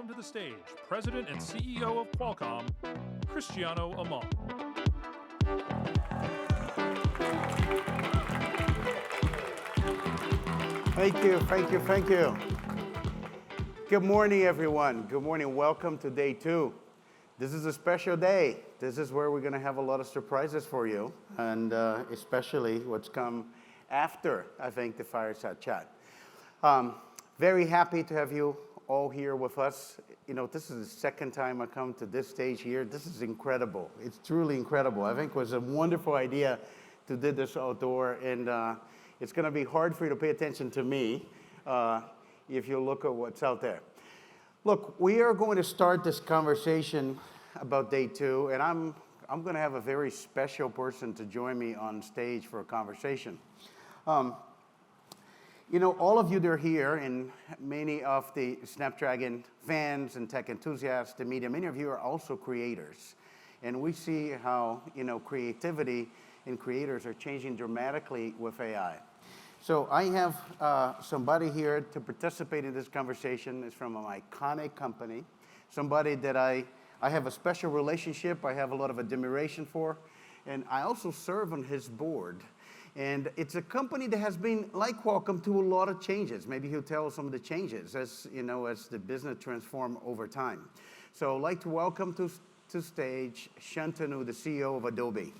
welcome to the stage President and CEO of Qualcomm, Cristiano Amon. Thank you, thank you, thank you. Good morning, everyone. Good morning. Welcome to day 2. This is a special day. This is where we're going to have a lot of surprises for you, and especially what's come after, I think, the fireside chat. Very happy to have you all here with us. You know, this is the second time I come to this stage here. This is incredible. It's truly incredible. I think it was a wonderful idea to do this outdoor, and it's going to be hard for you to pay attention to me if you look at what's out there. Look, we are going to start this conversation about day 2, and I'm going to have a very special person to join me on stage for a conversation. You know, all of you that are here, and many of the Snapdragon fans and tech enthusiasts, the media, many of you are also creators. And we see how, you know, creativity and creators are changing dramatically with AI. So I have somebody here to participate in this conversation. It's from an iconic company, somebody that I have a special relationship, I have a lot of admiration for, and I also serve on his board. And it's a company that has been, like Qualcomm, to a lot of changes. Maybe he'll tell us some of the changes as, you know, as the business transform over time. So I'd like to welcome to stage Shantanu, the CEO of Adobe.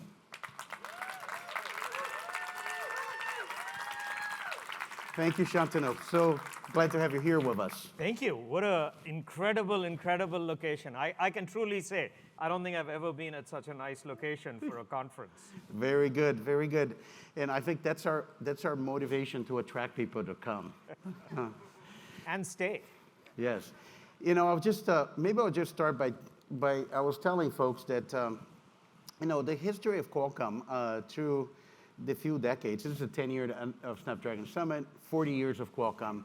Thank you, Shantanu. So glad to have you here with us. Thank you. What an incredible, incredible location. I can truly say, I don't think I've ever been at such a nice location for a conference. Very good, very good. And I think that's our motivation to attract people to come. And stay. Yes. You know, maybe I'll just start by I was telling folks that, you know, the history of Qualcomm through the few decades, this is the 10-year of Snapdragon Summit, 40 years of Qualcomm,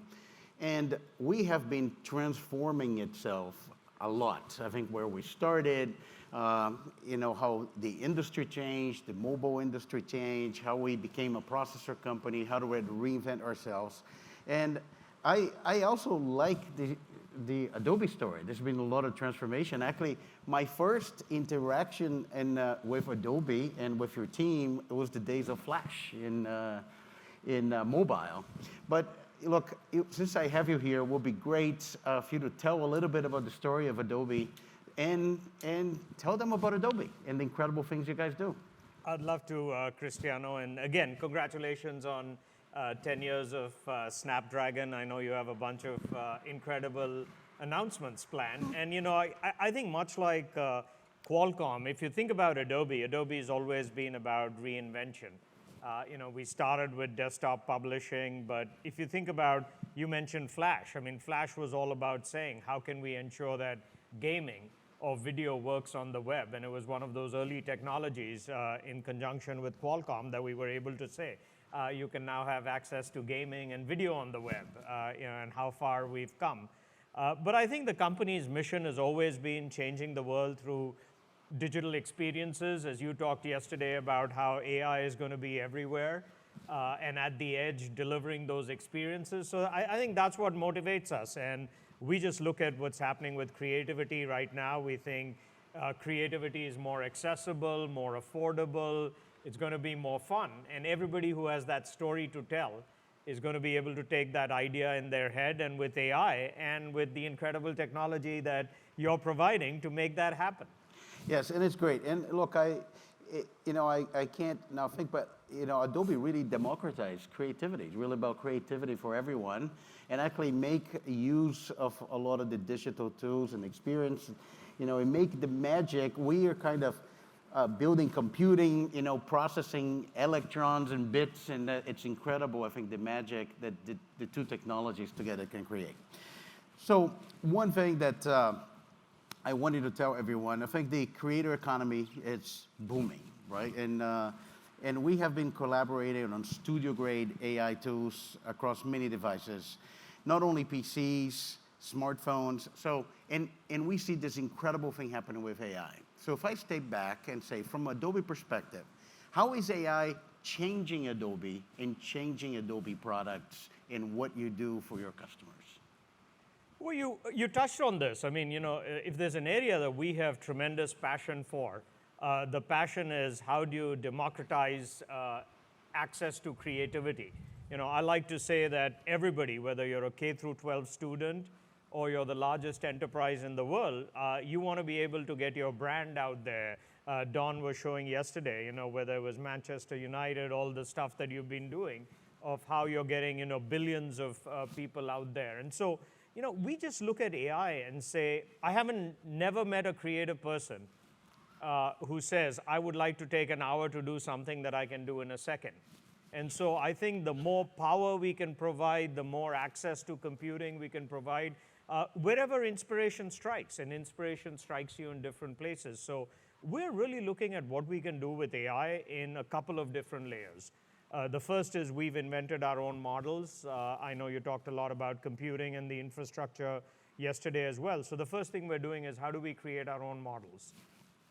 and we have been transforming itself a lot. I think where we started, you know, how the industry changed, the mobile industry changed, how we became a processor company, how we had to reinvent ourselves. And I also like the Adobe story. There's been a lot of transformation. Actually, my first interaction with Adobe and with your team, it was the days of Flash in mobile. But look, since I have you here, it will be great for you to tell a little bit about the story of Adobe and tell them about Adobe and the incredible things you guys do. I'd love to, Cristiano. And again, congratulations on 10 years of Snapdragon. I know you have a bunch of incredible announcements planned. And you know, I think much like Qualcomm, if you think about Adobe, Adobe has always been about reinvention. You know, we started with desktop publishing, but if you think about, you mentioned Flash. I mean, Flash was all about saying, how can we ensure that gaming or video works on the web? And it was one of those early technologies in conjunction with Qualcomm that we were able to say, you can now have access to gaming and video on the web, you know, and how far we've come. But I think the company's mission has always been changing the world through digital experiences, as you talked yesterday about how AI is going to be everywhere and at the edge delivering those experiences. So I think that's what motivates us. And we just look at what's happening with creativity right now. We think creativity is more accessible, more affordable. It's going to be more fun. And everybody who has that story to tell is going to be able to take that idea in their head, and with AI and with the incredible technology that you're providing to make that happen. Yes, and it's great. And look, I can't now think, but you know, Adobe really democratized creativity. It's really about creativity for everyone, and actually make use of a lot of the digital tools and experience. You know, and make the magic. We are kind of building computing, you know, processing electrons and bits, and it's incredible, I think, the magic that the two technologies together can create. So one thing that I wanted to tell everyone, I think the creator economy is booming, right? And we have been collaborating on studio-grade AI tools across many devices, not only PCs, smartphones. So, and we see this incredible thing happening with AI. So if I step back and say, from Adobe perspective, how is AI changing Adobe and changing Adobe products and what you do for your customers? Well, you touched on this. I mean, if there's an area that we have tremendous passion for, the passion is how do you democratize access to creativity. I like to say that everybody, whether you're a K through 12 student or you're the largest enterprise in the world, you want to be able to get your brand out there. Don was showing yesterday, whether it was Manchester United, all the stuff that you've been doing, of how you're getting, billions of people out there. And so, we just look at AI and say, I haven't never met a creative person who says, I would like to take an hour to do something that I can do in a second. And so I think the more power we can provide, the more access to computing we can provide, wherever inspiration strikes, and inspiration strikes you in different places. So we're really looking at what we can do with AI in a couple of different layers. The first is we've invented our own models. I know you talked a lot about computing and the infrastructure yesterday as well. So the first thing we're doing is how do we create our own models?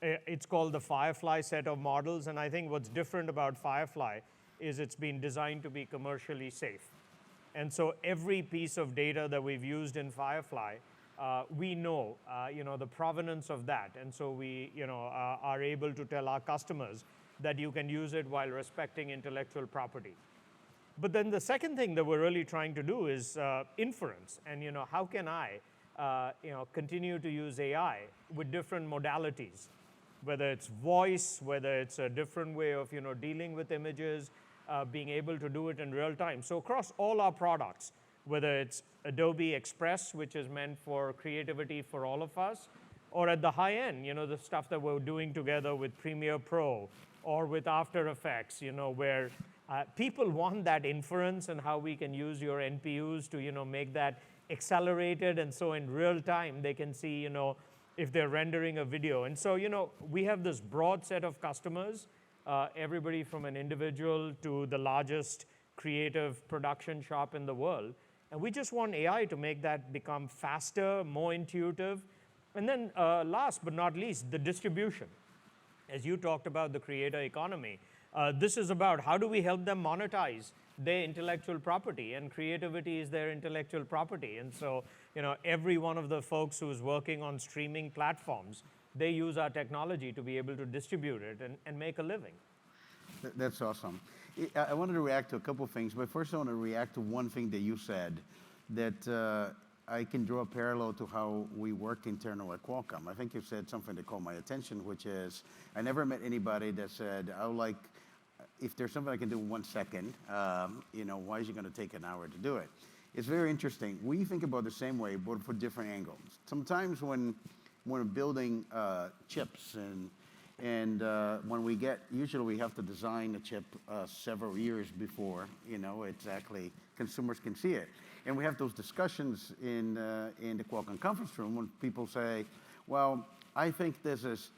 It's called the Firefly set of models, and I think what's different about Firefly is it's been designed to be commercially safe. And so every piece of data that we've used in Firefly, we know, the provenance of that. And so we, are able to tell our customers that you can use it while respecting intellectual property. But then the second thing that we're really trying to do is inference. And, how can I, continue to use AI with different modalities, whether it's voice, whether it's a different way of, dealing with images, being able to do it in real time. So across all our products, whether it's Adobe Express, which is meant for creativity for all of us, or at the high end, the stuff that we're doing together with Premiere Pro or with After Effects, where people want that inference and how we can use your NPUs to, make that accelerated. And so in real time, they can see, if they're rendering a video. And so, we have this broad set of customers, everybody from an individual to the largest creative production shop in the world. And we just want AI to make that become faster, more intuitive. And then last but not least, the distribution. As you talked about the creator economy, this is about how do we help them monetize their intellectual property, and creativity is their intellectual property. And so, every one of the folks who's working on streaming platforms, they use our technology to be able to distribute it and make a living. That's awesome. I wanted to react to a couple of things, but first I want to react to one thing that you said, that I can draw a parallel to how we work internal at Qualcomm. I think you said something that caught my attention, which is, I never met anybody that said, I would like, if there's something I can do in 1 second, why is it going to take an hour to do it? It's very interesting. We think about the same way, but for different angles. Sometimes when we're building chips and when we get, usually we have to design a chip several years before, exactly consumers can see it. And we have those discussions in the Qualcomm conference room when people say, well, I think this is,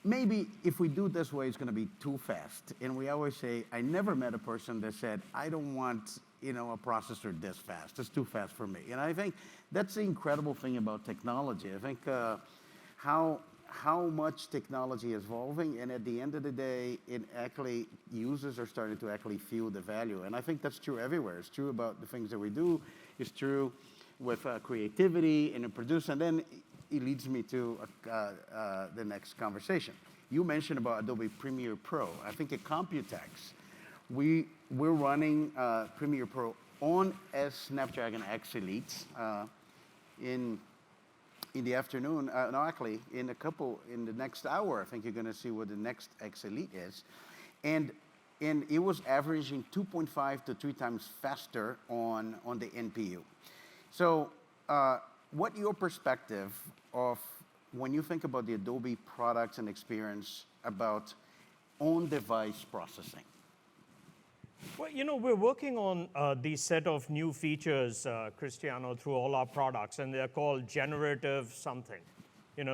maybe if we do it this way, it's going to be too fast. And we always say, I never met a person that said, I don't want, a processor this fast. It's too fast for me. And I think that's the incredible thing about technology. I think how much technology is evolving, and at the end of the day, users are starting to actually feel the value. And I think that's true everywhere. It's true about the things that we do. It's true with creativity and produce. And then it leads me to the next conversation. You mentioned about Adobe Premiere Pro. I think at Computex, we're running Premiere Pro on a Snapdragon X Elite in the afternoon. No, actually, in the next hour, I think you're going to see what the next X Elite is. And it was averaging 2.5 to 3 times faster on the NPU. So what your perspective of when you think about the Adobe products and experience about on-device processing? Well, we're working on these set of new features, Cristiano, through all our products, and they're called generative something.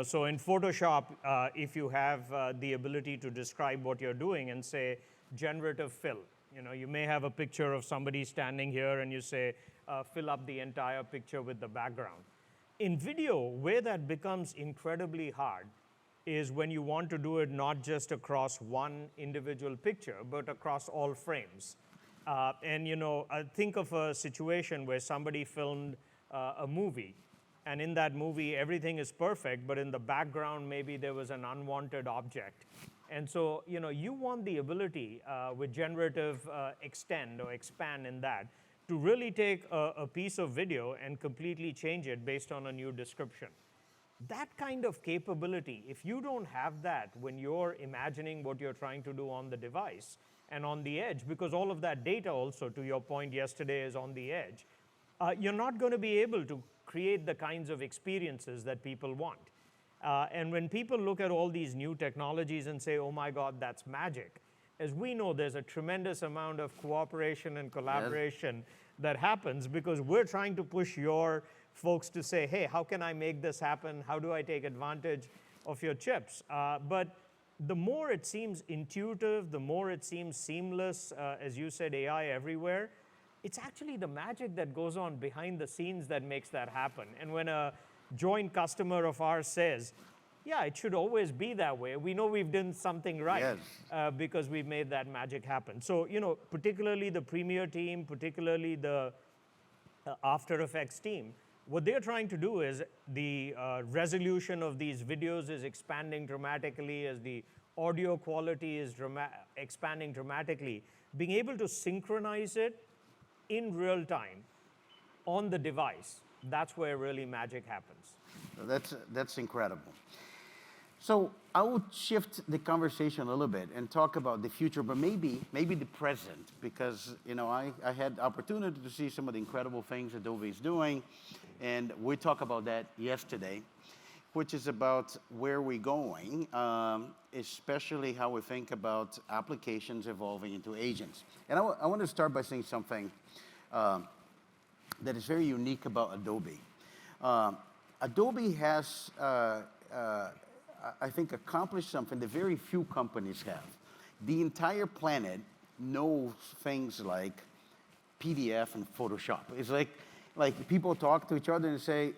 So in Photoshop, if you have the ability to describe what you're doing and say generative fill, you may have a picture of somebody standing here and you say, fill up the entire picture with the background. In video, where that becomes incredibly hard is when you want to do it not just across one individual picture, but across all frames. And I think of a situation where somebody filmed a movie and in that movie, everything is perfect, but in the background, maybe there was an unwanted object. And so, you want the ability with generative extend or expand in that to really take a piece of video and completely change it based on a new description. That kind of capability, if you don't have that when you're imagining what you're trying to do on the device and on the edge, because all of that data also, to your point yesterday, is on the edge, you're not going to be able to create the kinds of experiences that people want. And when people look at all these new technologies and say, oh my God, that's magic, as we know, there's a tremendous amount of cooperation and collaboration that happens because we're trying to push your folks to say, hey, how can I make this happen? How do I take advantage of your chips? But the more it seems intuitive, the more it seems seamless, as you said, AI everywhere, it's actually the magic that goes on behind the scenes that makes that happen. And when a joint customer of ours says, yeah, it should always be that way, we know we've done something right because we've made that magic happen. So, particularly the Premiere team, particularly the After Effects team, what they're trying to do is the resolution of these videos is expanding dramatically as the audio quality is expanding dramatically. Being able to synchronize it in real time on the device, that's where really magic happens. That's incredible. So I would shift the conversation a little bit and talk about the future, but maybe the present, because I had the opportunity to see some of the incredible things Adobe is doing, and we talked about that yesterday, which is about where we're going, especially how we think about applications evolving into agents. And I want to start by saying something that is very unique about Adobe. Adobe has, I think, accomplished something that very few companies have. The entire planet knows things like PDF and Photoshop. It's like people talk to each other and say,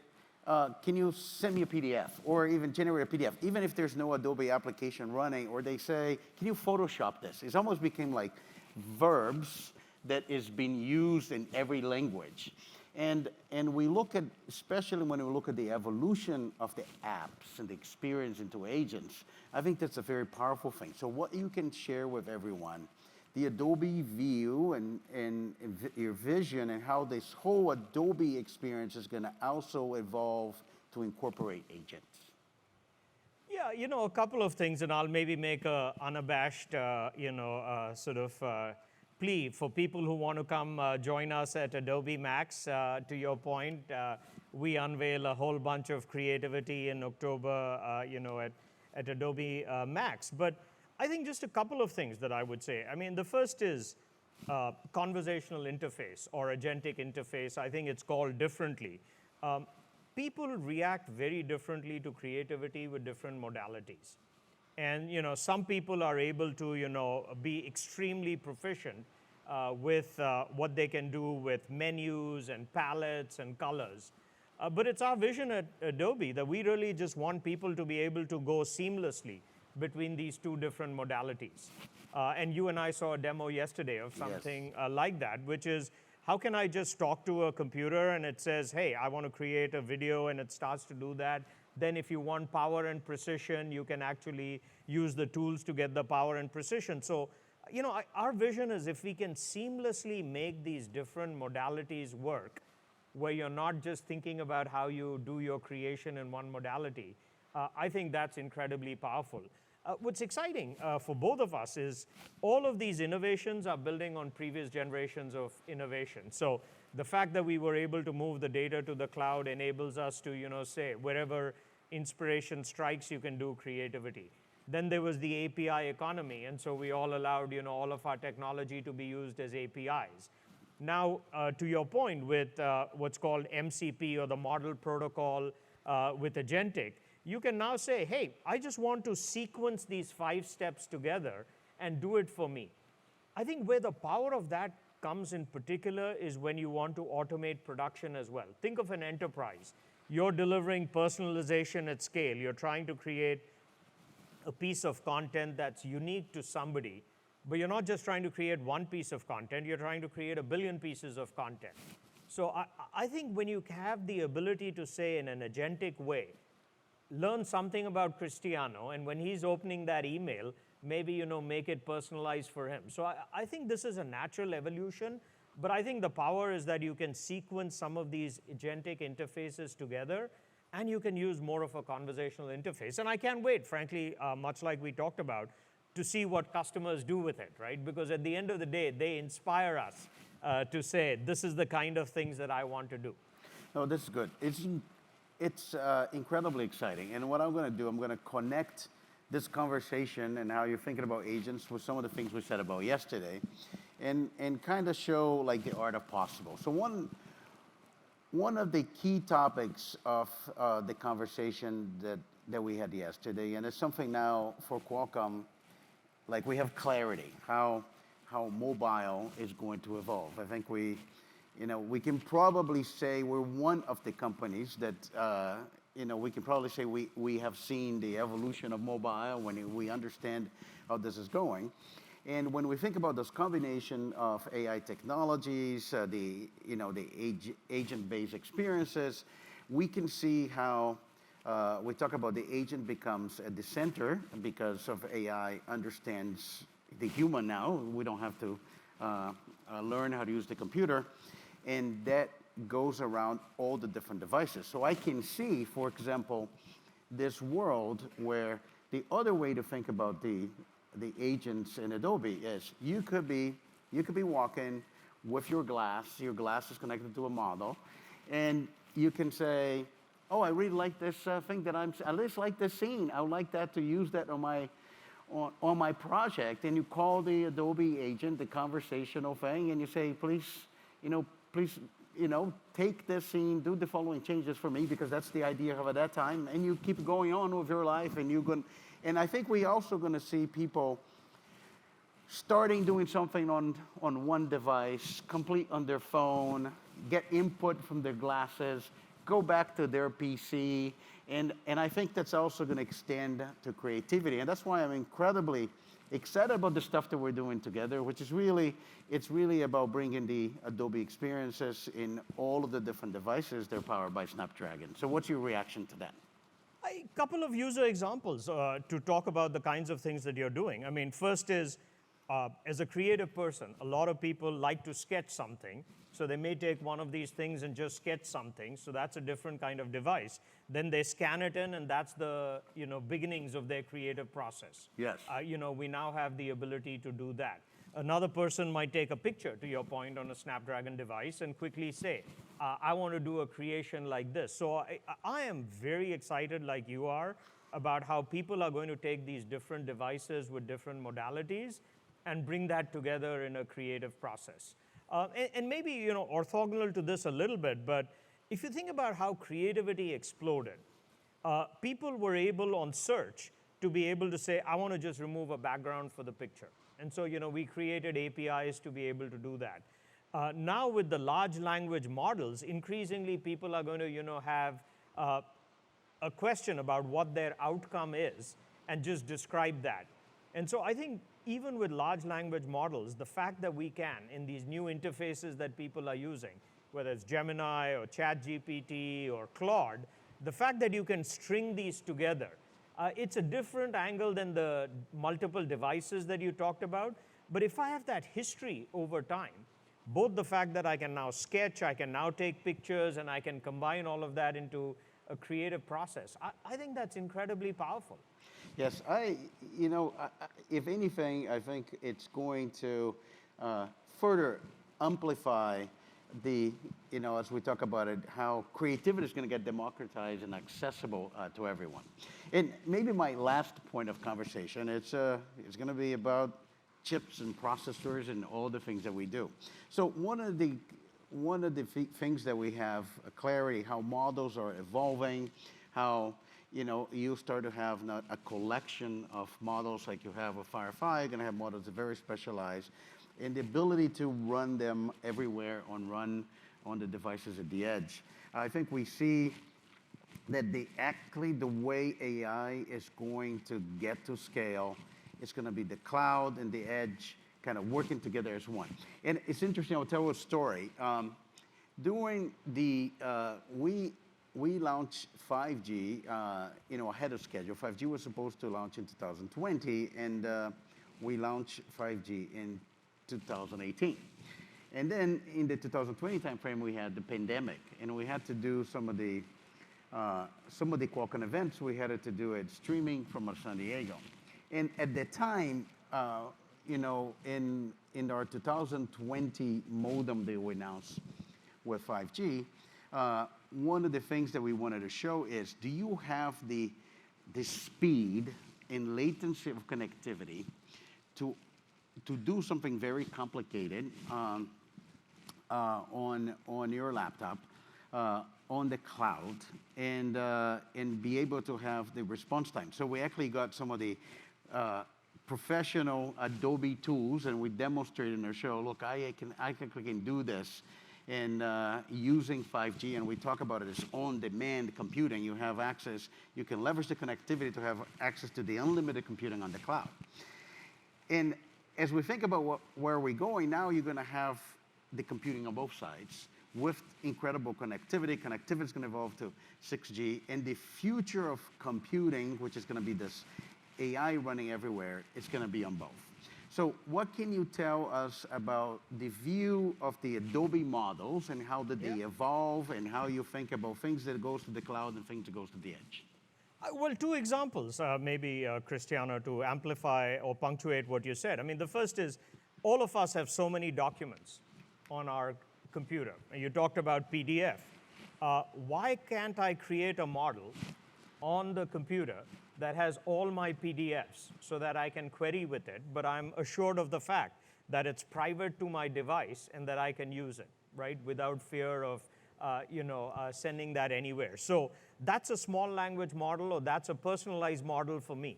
can you send me a PDF or even generate a PDF, even if there's no Adobe application running, or they say, can you Photoshop this? It's almost became like verbs that is being used in every language. And we look at, especially when we look at the evolution of the apps and the experience into agents, I think that's a very powerful thing. So what you can share with everyone, the Adobe view and your vision and how this whole Adobe experience is going to also evolve to incorporate agents. Yeah, a couple of things, and I'll maybe make a unabashed, sort of plea for people who want to come join us at Adobe Max. To your point, we unveil a whole bunch of creativity in October, at Adobe Max. But I think just a couple of things that I would say. I mean, the first is conversational interface or agentic interface. I think it's called differently. People react very differently to creativity with different modalities. And some people are able to be extremely proficient with what they can do with menus and palettes and colors. But it's our vision at Adobe that we really just want people to be able to go seamlessly between these two different modalities. And you and I saw a demo yesterday of something like that, which is, how can I just talk to a computer and it says, hey, I want to create a video, and it starts to do that. Then if you want power and precision, you can actually use the tools to get the power and precision. So, our vision is if we can seamlessly make these different modalities work, where you're not just thinking about how you do your creation in one modality, I think that's incredibly powerful. What's exciting for both of us is all of these innovations are building on previous generations of innovation. So the fact that we were able to move the data to the cloud enables us to, say, wherever inspiration strikes, you can do creativity. Then there was the API economy, and so we all allowed, all of our technology to be used as APIs. Now, to your point with what's called MCP, or the model protocol with agentic, you can now say, hey, I just want to sequence these 5 steps together and do it for me. I think where the power of that comes in particular is when you want to automate production as well. Think of an enterprise. You're delivering personalization at scale. You're trying to create a piece of content that's unique to somebody, but you're not just trying to create one piece of content, you're trying to create 1 billion pieces of content. So I think when you have the ability to say in an agentic way, learn something about Cristiano, and when he's opening that email, maybe make it personalized for him. So I think this is a natural evolution, but I think the power is that you can sequence some of these agentic interfaces together, and you can use more of a conversational interface. And I can't wait, frankly, much like we talked about, to see what customers do with it, right? Because at the end of the day, they inspire us to say, this is the kind of things that I want to do. No, this is good. It's incredibly exciting. And what I'm going to do, I'm going to connect this conversation and how you're thinking about agents with some of the things we said about yesterday, and kind of show like the art of possible. So one of the key topics of the conversation that we had yesterday, and it's something now for Qualcomm, like we have clarity, how mobile is going to evolve. I think we can probably say we're one of the companies that, we can probably say we have seen the evolution of mobile when we understand how this is going. And when we think about this combination of AI technologies, the agent-based experiences, we can see how we talk about the agent becomes at the center because of AI understands the human now. We don't have to learn how to use the computer. And that goes around all the different devices. So I can see, for example, this world where the other way to think about the agents in Adobe is you could be walking with your glass is connected to a model, and you can say, oh, I really like this thing that I just like this scene. I would like that to use that on my project. And you call the Adobe agent, the conversational thing, and you say, please, take this scene, do the following changes for me because that's the idea of at that time, and you keep going on with your life, and I think we also going to see people starting doing something on one device, complete on their phone, get input from their glasses, go back to their PC, and I think that's also going to extend to creativity, and that's why I'm incredibly excited about the stuff that we're doing together, which is it's really about bringing the Adobe experiences in all of the different devices that are powered by Snapdragon. So what's your reaction to that? A couple of user examples to talk about the kinds of things that you're doing. I mean, first is, as a creative person, a lot of people like to sketch something. So they may take one of these things and just sketch something. So that's a different kind of device. Then they scan it in, and that's the beginnings of their creative process. Yes. We now have the ability to do that. Another person might take a picture, to your point, on a Snapdragon device and quickly say, I want to do a creation like this. So I am very excited, like you are, about how people are going to take these different devices with different modalities and bring that together in a creative process. And maybe orthogonal to this a little bit, but if you think about how creativity exploded, people were able on search to be able to say, I want to just remove a background for the picture. And so we created APIs to be able to do that. Now with the large language models, increasingly people are going to have a question about what their outcome is and just describe that. And so I think even with large language models, the fact that we can, in these new interfaces that people are using, whether it's Gemini or ChatGPT or Claude, the fact that you can string these together, it's a different angle than the multiple devices that you talked about. But if I have that history over time, both the fact that I can now sketch, I can now take pictures, and I can combine all of that into a creative process, I think that's incredibly powerful. Yes, if anything, I think it's going to further amplify as we talk about it, how creativity is going to get democratized and accessible to everyone. And maybe my last point of conversation, it's going to be about chips and processors and all the things that we do. So one of the things that we have clarity, how models are evolving, how you start to have not a collection of models like you have with Firefly. You're going to have models that are very specialized, and the ability to run them everywhere on the devices at the edge. I think we see that the way AI is going to get to scale, it's going to be the cloud and the edge kind of working together as one. And it's interesting. I'll tell you a story. During the, we launched 5G, ahead of schedule. 5G was supposed to launch in 2020, and we launched 5G in 2018. And then in the 2020 timeframe, we had the pandemic, and we had to do some of the Qualcomm events. We had to do it streaming from San Diego. And at the time, in our 2020 modem that we announced with 5G, one of the things that we wanted to show is, do you have the speed and latency of connectivity to do something very complicated on your laptop, on the cloud, and be able to have the response time. So we actually got some of the professional Adobe tools, and we demonstrated in our show, look, I can do this, and using 5G, and we talk about it as on-demand computing. You have access, you can leverage the connectivity to have access to the unlimited computing on the cloud. And as we think about where we're going, now you're going to have the computing on both sides with incredible connectivity. Connectivity is going to evolve to 6G, and the future of computing, which is going to be this AI running everywhere, it's going to be on both. So what can you tell us about the view of the Adobe models and how did they evolve, and how you think about things that goes to the cloud and things that goes to the edge? Well, two examples, maybe, Cristiano, to amplify or punctuate what you said. I mean, the first is, all of us have so many documents on our computer. You talked about PDF. Why can't I create a model on the computer that has all my PDFs so that I can query with it, but I'm assured of the fact that it's private to my device and that I can use it, right, without fear of sending that anywhere. So that's a small language model, or that's a personalized model for me.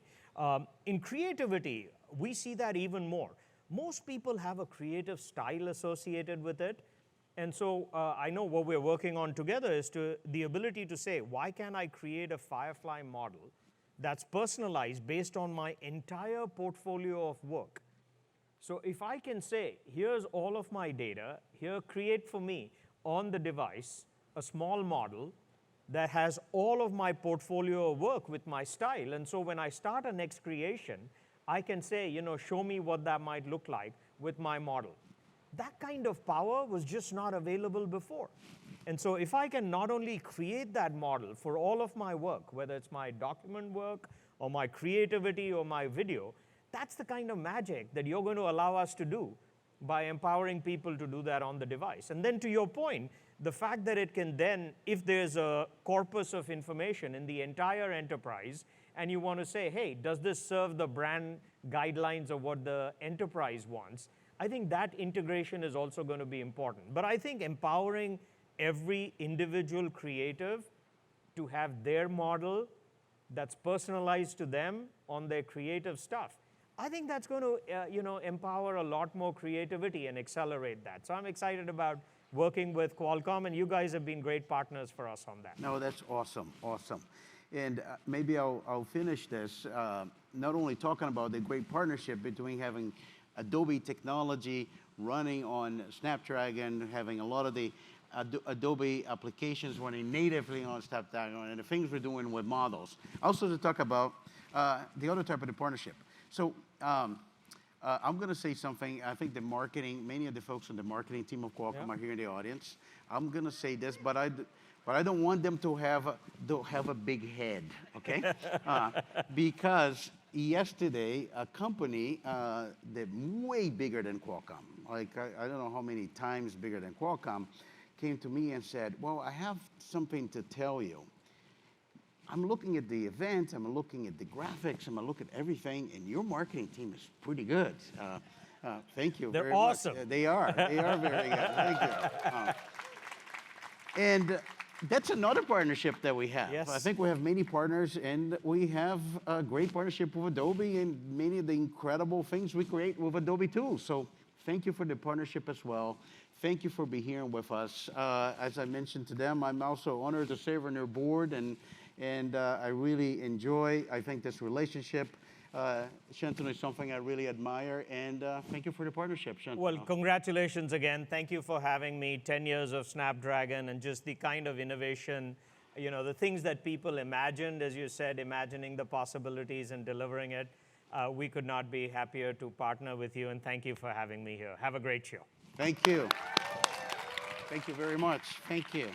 In creativity, we see that even more. Most people have a creative style associated with it. And so I know what we're working on together is the ability to say, why can't I create a Firefly model that's personalized based on my entire portfolio of work? So if I can say, here's all of my data, here, create for me on the device a small model that has all of my portfolio of work with my style. And so when I start a next creation, I can say, show me what that might look like with my model. That kind of power was just not available before. And so if I can not only create that model for all of my work, whether it's my document work or my creativity or my video, that's the kind of magic that you're going to allow us to do by empowering people to do that on the device. And then to your point, the fact that it can then, if there's a corpus of information in the entire enterprise, and you want to say, hey, does this serve the brand guidelines of what the enterprise wants? I think that integration is also going to be important. But I think empowering every individual creative to have their model that's personalized to them on their creative stuff, I think that's going to empower a lot more creativity and accelerate that. So I'm excited about working with Qualcomm, and you guys have been great partners for us on that. No, that's awesome, awesome. And maybe I'll finish this, not only talking about the great partnership between having Adobe technology running on Snapdragon, having a lot of the Adobe applications running natively on Snapdragon, and the things we're doing with models. Also to talk about the other type of the partnership. So I'm going to say something. I think the marketing, many of the folks on the marketing team of Qualcomm are here in the audience. I'm going to say this, but I don't want them to have a big head, okay? Because yesterday, a company that way bigger than Qualcomm, like I don't know how many times bigger than Qualcomm, came to me and said, well, I have something to tell you. I'm looking at the event, I'm looking at the graphics, I'm looking at everything, and your marketing team is pretty good. Thank you very awesome. much. They are very good. Thank you. And that's another partnership that we have. Yes. I think we have many partners, and we have a great partnership with Adobe and many of the incredible things we create with Adobe too. So thank you for the partnership as well. Thank you for being here with us. As I mentioned to them, I'm also honored to serve on their board, and and I really enjoy, I think, this relationship. Shantanu is something I really admire, and thank you for the partnership, Shantanu. Well, congratulations again. Thank you for having me. 10 years of Snapdragon and just the kind of innovation, the things that people imagined, as you said, imagining the possibilities and delivering it. We could not be happier to partner with you, and thank you for having me here. Have a great show. Thank you. Thank you very much. Thank you.